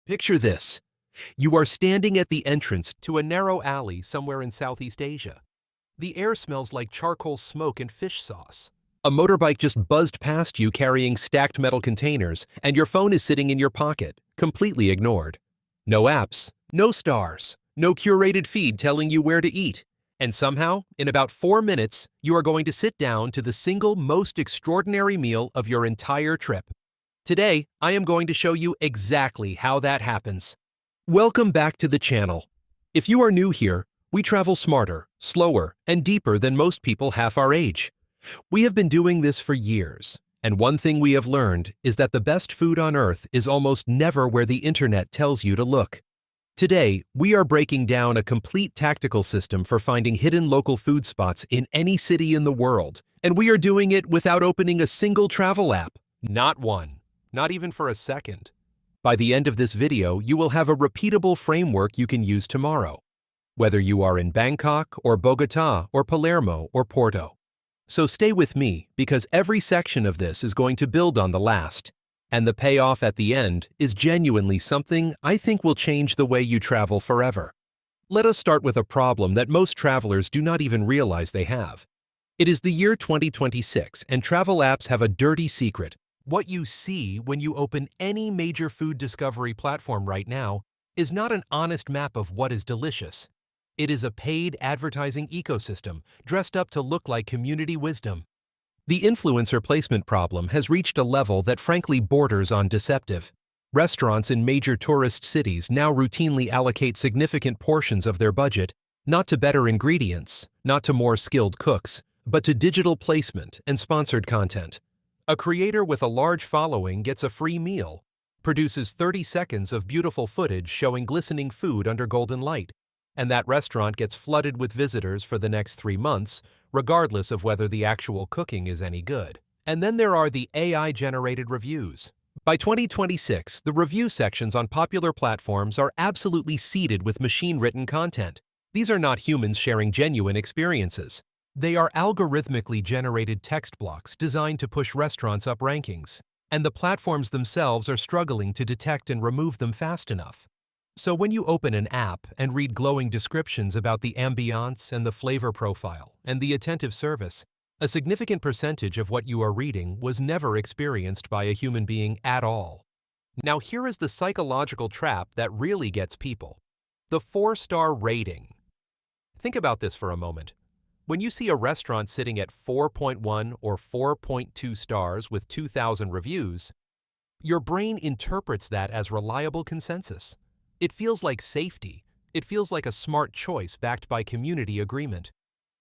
Picture this. You are standing at the entrance to a narrow alley somewhere in Southeast Asia. The air smells like charcoal smoke and fish sauce. A motorbike just buzzed past you carrying stacked metal containers, and your phone is sitting in your pocket, completely ignored. No apps, no stars, no curated feed telling you where to eat. And somehow, in about 4 minutes, you are going to sit down to the single most extraordinary meal of your entire trip. Today, I am going to show you exactly how that happens. Welcome back to the channel. If you are new here, we travel smarter, slower, and deeper than most people half our age. We have been doing this for years, and one thing we have learned is that the best food on earth is almost never where the internet tells you to look. Today, we are breaking down a complete tactical system for finding hidden local food spots in any city in the world, and we are doing it without opening a single travel app. Not one. Not even for a second. By the end of this video, you will have a repeatable framework you can use tomorrow, whether you are in Bangkok or Bogota or Palermo or Porto. So stay with me, because every section of this is going to build on the last, and the payoff at the end is genuinely something I think will change the way you travel forever. Let us start with a problem that most travelers do not even realize they have. It is the year 2026, and travel apps have a dirty secret. What you see when you open any major food discovery platform right now is not an honest map of what is delicious. It is a paid advertising ecosystem dressed up to look like community wisdom. The influencer placement problem has reached a level that frankly borders on deceptive. Restaurants in major tourist cities now routinely allocate significant portions of their budget not to better ingredients, not to more skilled cooks, but to digital placement and sponsored content. A creator with a large following gets a free meal, produces 30 seconds of beautiful footage showing glistening food under golden light, and that restaurant gets flooded with visitors for the next 3 months, regardless of whether the actual cooking is any good. And then there are the AI-generated reviews. By 2026, the review sections on popular platforms are absolutely seeded with machine-written content. These are not humans sharing genuine experiences. They are algorithmically generated text blocks designed to push restaurants up rankings, and the platforms themselves are struggling to detect and remove them fast enough. So when you open an app and read glowing descriptions about the ambiance and the flavor profile and the attentive service, a significant percentage of what you are reading was never experienced by a human being at all. Now here is the psychological trap that really gets people. The 4-star rating. Think about this for a moment. When you see a restaurant sitting at 4.1 or 4.2 stars with 2,000 reviews, your brain interprets that as reliable consensus. It feels like safety. It feels like a smart choice backed by community agreement.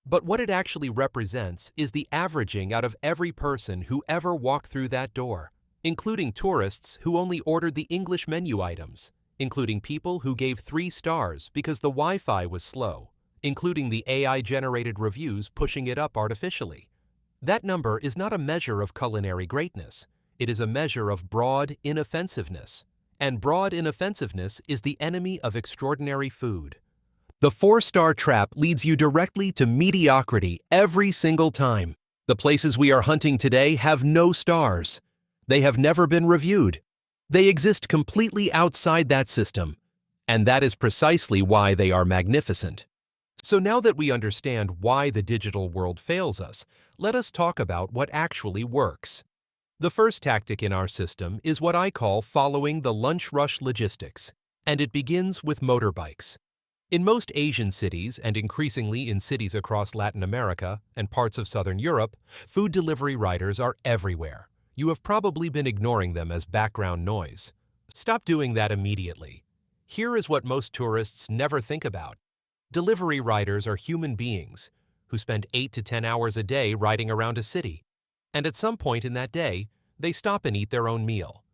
But what it actually represents is the averaging out of every person who ever walked through that door, including tourists who only ordered the English menu items, including people who gave 3 stars because the Wi-Fi was slow, including the AI-generated reviews pushing it up artificially. That number is not a measure of culinary greatness. It is a measure of broad inoffensiveness. And broad inoffensiveness is the enemy of extraordinary food. The 4-star trap leads you directly to mediocrity every single time. The places we are hunting today have no stars. They have never been reviewed. They exist completely outside that system. And that is precisely why they are magnificent. So now that we understand why the digital world fails us, let us talk about what actually works. The first tactic in our system is what I call following the lunch rush logistics, and it begins with motorbikes. In most Asian cities, and increasingly in cities across Latin America and parts of Southern Europe, food delivery riders are everywhere. You have probably been ignoring them as background noise. Stop doing that immediately. Here is what most tourists never think about. Delivery riders are human beings who spend 8 to 10 hours a day riding around a city. And at some point in that day, they stop and eat their own meal.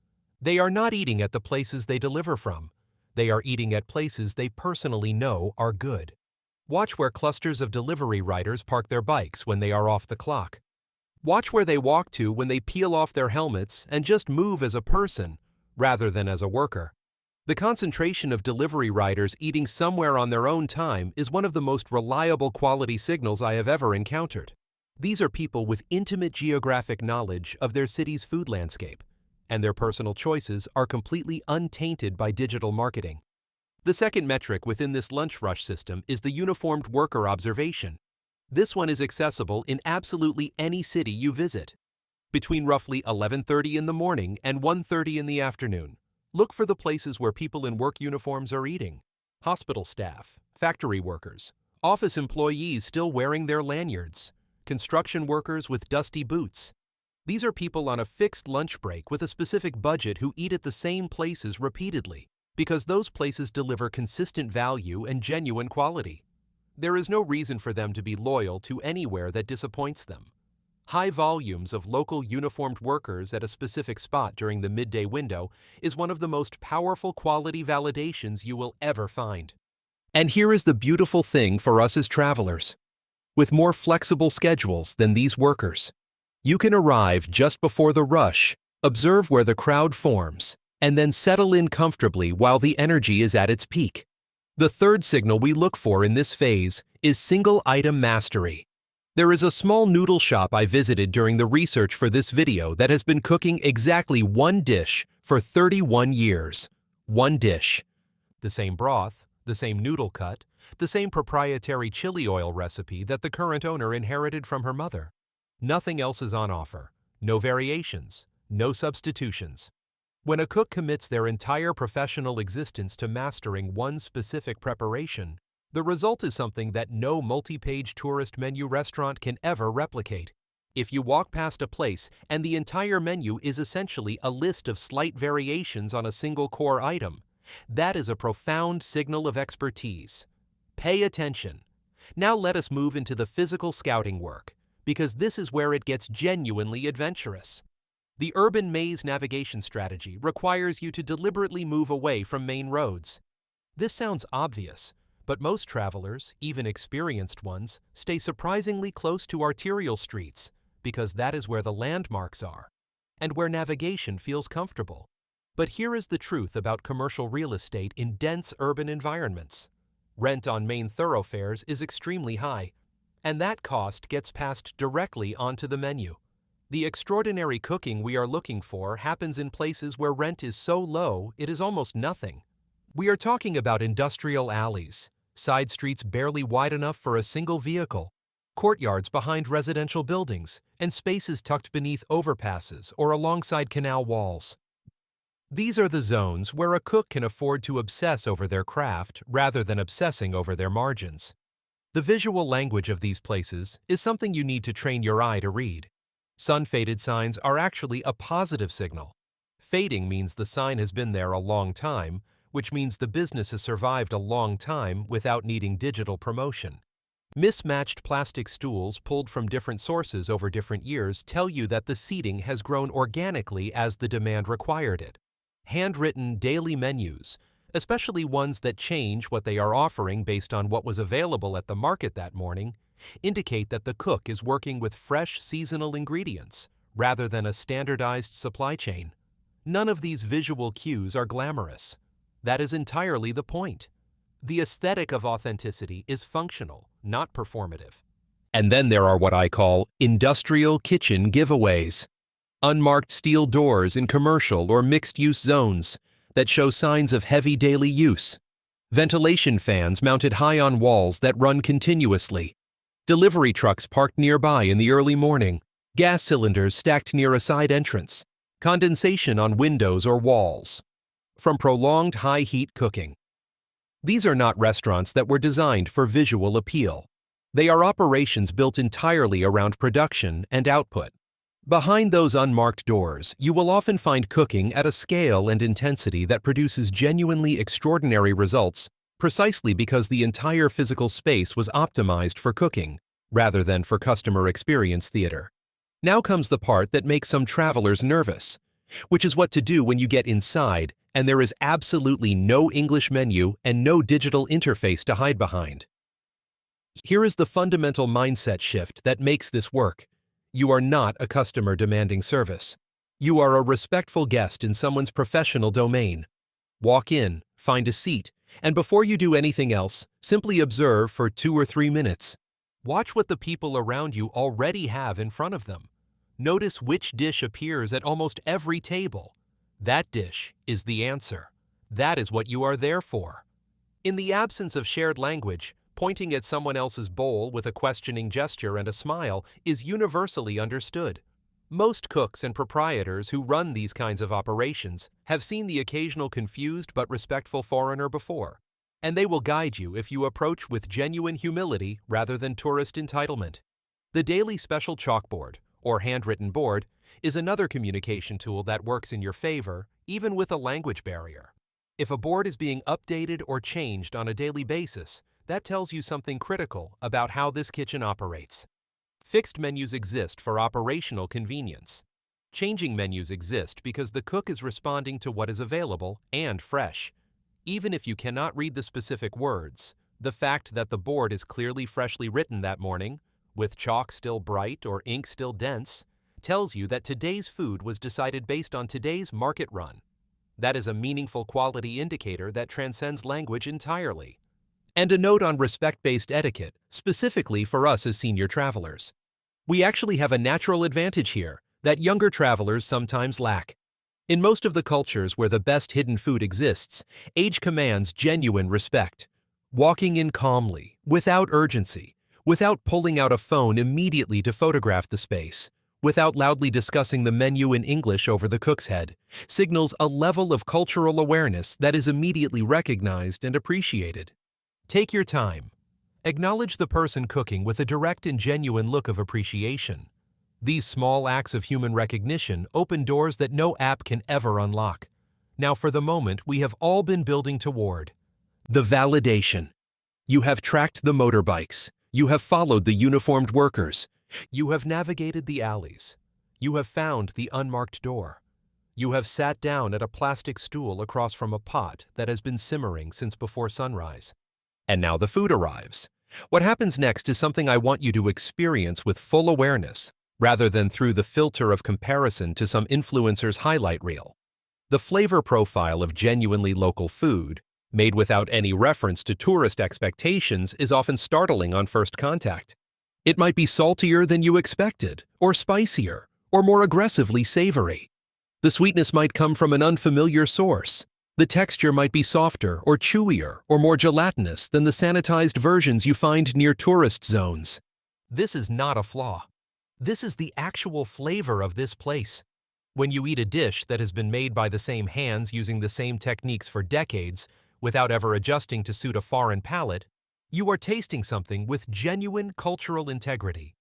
They are not eating at the places they deliver from. They are eating at places they personally know are good. Watch where clusters of delivery riders park their bikes when they are off the clock. Watch where they walk to when they peel off their helmets and just move as a person rather than as a worker. The concentration of delivery riders eating somewhere on their own time is one of the most reliable quality signals I have ever encountered. These are people with intimate geographic knowledge of their city's food landscape, and their personal choices are completely untainted by digital marketing. The second metric within this lunch rush system is the uniformed worker observation. This one is accessible in absolutely any city you visit. Between roughly 11:30 in the morning and 1:30 in the afternoon, look for the places where people in work uniforms are eating. Hospital staff, factory workers, office employees still wearing their lanyards, construction workers with dusty boots. These are people on a fixed lunch break with a specific budget who eat at the same places repeatedly, because those places deliver consistent value and genuine quality. There is no reason for them to be loyal to anywhere that disappoints them. High volumes of local uniformed workers at a specific spot during the midday window is one of the most powerful quality validations you will ever find. And here is the beautiful thing for us as travelers. With more flexible schedules than these workers, you can arrive just before the rush, observe where the crowd forms, and then settle in comfortably while the energy is at its peak. The third signal we look for in this phase is single-item mastery. There is a small noodle shop I visited during the research for this video that has been cooking exactly one dish for 31 years. One dish. The same broth, the same noodle cut, the same proprietary chili oil recipe that the current owner inherited from her mother. Nothing else is on offer. No variations, no substitutions. When a cook commits their entire professional existence to mastering one specific preparation, the result is something that no multi-page tourist menu restaurant can ever replicate. If you walk past a place and the entire menu is essentially a list of slight variations on a single core item, that is a profound signal of expertise. Pay attention. Now let us move into the physical scouting work, because this is where it gets genuinely adventurous. The urban maze navigation strategy requires you to deliberately move away from main roads. This sounds obvious, but most travelers, even experienced ones, stay surprisingly close to arterial streets because that is where the landmarks are and where navigation feels comfortable. But here is the truth about commercial real estate in dense urban environments. Rent on main thoroughfares is extremely high, and that cost gets passed directly onto the menu. The extraordinary cooking we are looking for happens in places where rent is so low it is almost nothing. We are talking about industrial alleys, side streets barely wide enough for a single vehicle, courtyards behind residential buildings, and spaces tucked beneath overpasses or alongside canal walls. These are the zones where a cook can afford to obsess over their craft rather than obsessing over their margins. The visual language of these places is something you need to train your eye to read. Sun-faded signs are actually a positive signal. Fading means the sign has been there a long time, which means the business has survived a long time without needing digital promotion. Mismatched plastic stools pulled from different sources over different years tell you that the seating has grown organically as the demand required it. Handwritten daily menus, especially ones that change what they are offering based on what was available at the market that morning, indicate that the cook is working with fresh seasonal ingredients rather than a standardized supply chain. None of these visual cues are glamorous. That is entirely the point. The aesthetic of authenticity is functional, not performative. And then there are what I call industrial kitchen giveaways. Unmarked steel doors in commercial or mixed-use zones that show signs of heavy daily use. Ventilation fans mounted high on walls that run continuously. Delivery trucks parked nearby in the early morning. Gas cylinders stacked near a side entrance. Condensation on windows or walls. From prolonged high-heat cooking. These are not restaurants that were designed for visual appeal. They are operations built entirely around production and output. Behind those unmarked doors, you will often find cooking at a scale and intensity that produces genuinely extraordinary results precisely because the entire physical space was optimized for cooking, rather than for customer experience theater. Now comes the part that makes some travelers nervous, which is what to do when you get inside and there is absolutely no English menu and no digital interface to hide behind. Here is the fundamental mindset shift that makes this work. You are not a customer demanding service. You are a respectful guest in someone's professional domain. Walk in, find a seat, and before you do anything else, simply observe for 2 or 3 minutes. Watch what the people around you already have in front of them. Notice which dish appears at almost every table. That dish is the answer. That is what you are there for. In the absence of shared language, pointing at someone else's bowl with a questioning gesture and a smile is universally understood. Most cooks and proprietors who run these kinds of operations have seen the occasional confused but respectful foreigner before, and they will guide you if you approach with genuine humility rather than tourist entitlement. The daily special chalkboard, or handwritten board, is another communication tool that works in your favor, even with a language barrier. If a board is being updated or changed on a daily basis, that tells you something critical about how this kitchen operates. Fixed menus exist for operational convenience. Changing menus exist because the cook is responding to what is available and fresh. Even if you cannot read the specific words, the fact that the board is clearly freshly written that morning, with chalk still bright or ink still dense, tells you that today's food was decided based on today's market run. That is a meaningful quality indicator that transcends language entirely. And a note on respect-based etiquette, specifically for us as senior travelers. We actually have a natural advantage here that younger travelers sometimes lack. In most of the cultures where the best hidden food exists, age commands genuine respect. Walking in calmly, without urgency, without pulling out a phone immediately to photograph the space, without loudly discussing the menu in English over the cook's head, signals a level of cultural awareness that is immediately recognized and appreciated. Take your time. Acknowledge the person cooking with a direct and genuine look of appreciation. These small acts of human recognition open doors that no app can ever unlock. Now for the moment we have all been building toward. The validation. You have tracked the motorbikes. You have followed the uniformed workers. You have navigated the alleys. You have found the unmarked door. You have sat down at a plastic stool across from a pot that has been simmering since before sunrise. And now the food arrives. What happens next is something I want you to experience with full awareness, rather than through the filter of comparison to some influencer's highlight reel. The flavor profile of genuinely local food, made without any reference to tourist expectations, is often startling on first contact. It might be saltier than you expected, or spicier, or more aggressively savory. The sweetness might come from an unfamiliar source. The texture might be softer or chewier or more gelatinous than the sanitized versions you find near tourist zones. This is not a flaw. This is the actual flavor of this place. When you eat a dish that has been made by the same hands using the same techniques for decades, without ever adjusting to suit a foreign palate, you are tasting something with genuine cultural integrity.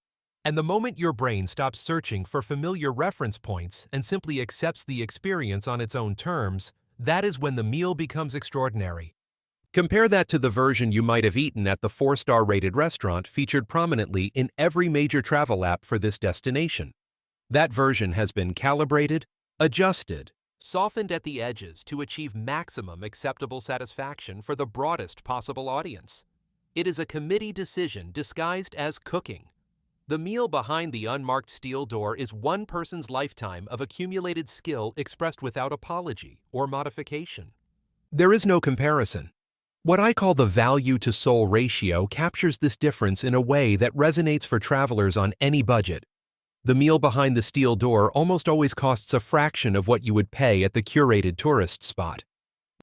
And the moment your brain stops searching for familiar reference points and simply accepts the experience on its own terms, that is when the meal becomes extraordinary. Compare that to the version you might have eaten at the 4-star rated restaurant featured prominently in every major travel app for this destination. That version has been calibrated, adjusted, softened at the edges to achieve maximum acceptable satisfaction for the broadest possible audience. It is a committee decision disguised as cooking. The meal behind the unmarked steel door is one person's lifetime of accumulated skill expressed without apology or modification. There is no comparison. What I call the value-to-soul ratio captures this difference in a way that resonates for travelers on any budget. The meal behind the steel door almost always costs a fraction of what you would pay at the curated tourist spot.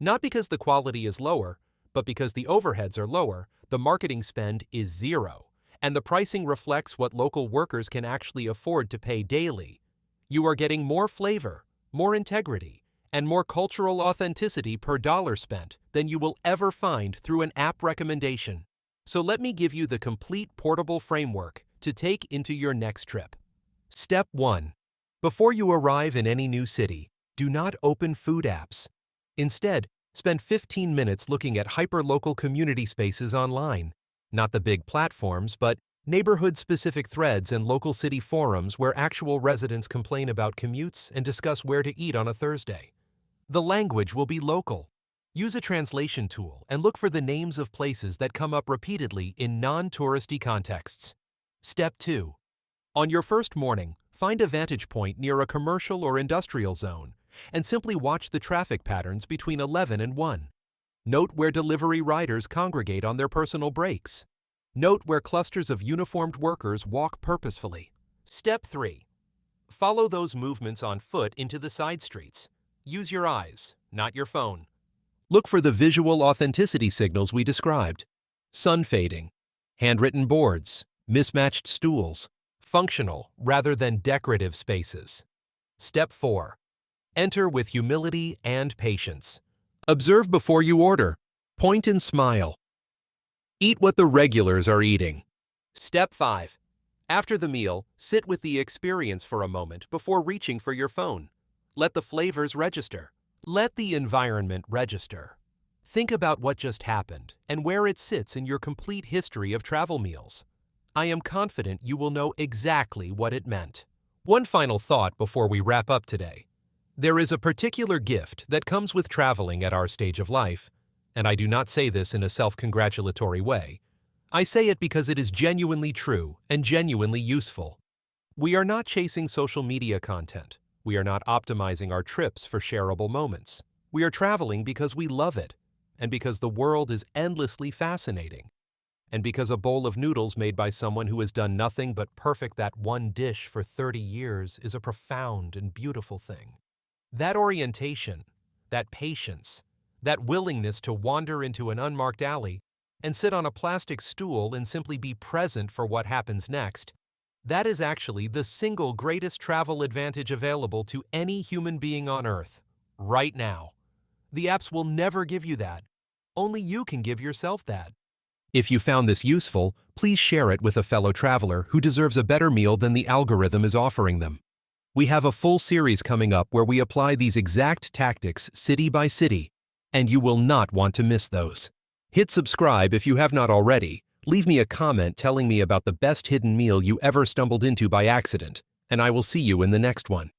Not because the quality is lower, but because the overheads are lower, the marketing spend is zero, and the pricing reflects what local workers can actually afford to pay daily. You are getting more flavor, more integrity, and more cultural authenticity per dollar spent than you will ever find through an app recommendation. So let me give you the complete portable framework to take into your next trip. Step 1. Before you arrive in any new city, do not open food apps. Instead, spend 15 minutes looking at hyper-local community spaces online. Not the big platforms, but neighborhood-specific threads and local city forums where actual residents complain about commutes and discuss where to eat on a Thursday. The language will be local. Use a translation tool and look for the names of places that come up repeatedly in non-touristy contexts. Step 2. On your first morning, find a vantage point near a commercial or industrial zone and simply watch the traffic patterns between 11 and 1. Note where delivery riders congregate on their personal breaks. Note where clusters of uniformed workers walk purposefully. Step 3. Follow those movements on foot into the side streets. Use your eyes, not your phone. Look for the visual authenticity signals we described. Sun fading, handwritten boards, mismatched stools, functional rather than decorative spaces. Step 4. Enter with humility and patience. Observe before you order. Point and smile. Eat what the regulars are eating. Step 5. After the meal, sit with the experience for a moment before reaching for your phone. Let the flavors register. Let the environment register. Think about what just happened and where it sits in your complete history of travel meals. I am confident you will know exactly what it meant. One final thought before we wrap up today. There is a particular gift that comes with traveling at our stage of life, and I do not say this in a self-congratulatory way. I say it because it is genuinely true and genuinely useful. We are not chasing social media content. We are not optimizing our trips for shareable moments. We are traveling because we love it, and because the world is endlessly fascinating, and because a bowl of noodles made by someone who has done nothing but perfect that one dish for 30 years is a profound and beautiful thing. That orientation, that patience, that willingness to wander into an unmarked alley and sit on a plastic stool and simply be present for what happens next, that is actually the single greatest travel advantage available to any human being on Earth, right now. The apps will never give you that. Only you can give yourself that. If you found this useful, please share it with a fellow traveler who deserves a better meal than the algorithm is offering them. We have a full series coming up where we apply these exact tactics city by city, and you will not want to miss those. Hit subscribe if you have not already. Leave me a comment telling me about the best hidden meal you ever stumbled into by accident, and I will see you in the next one.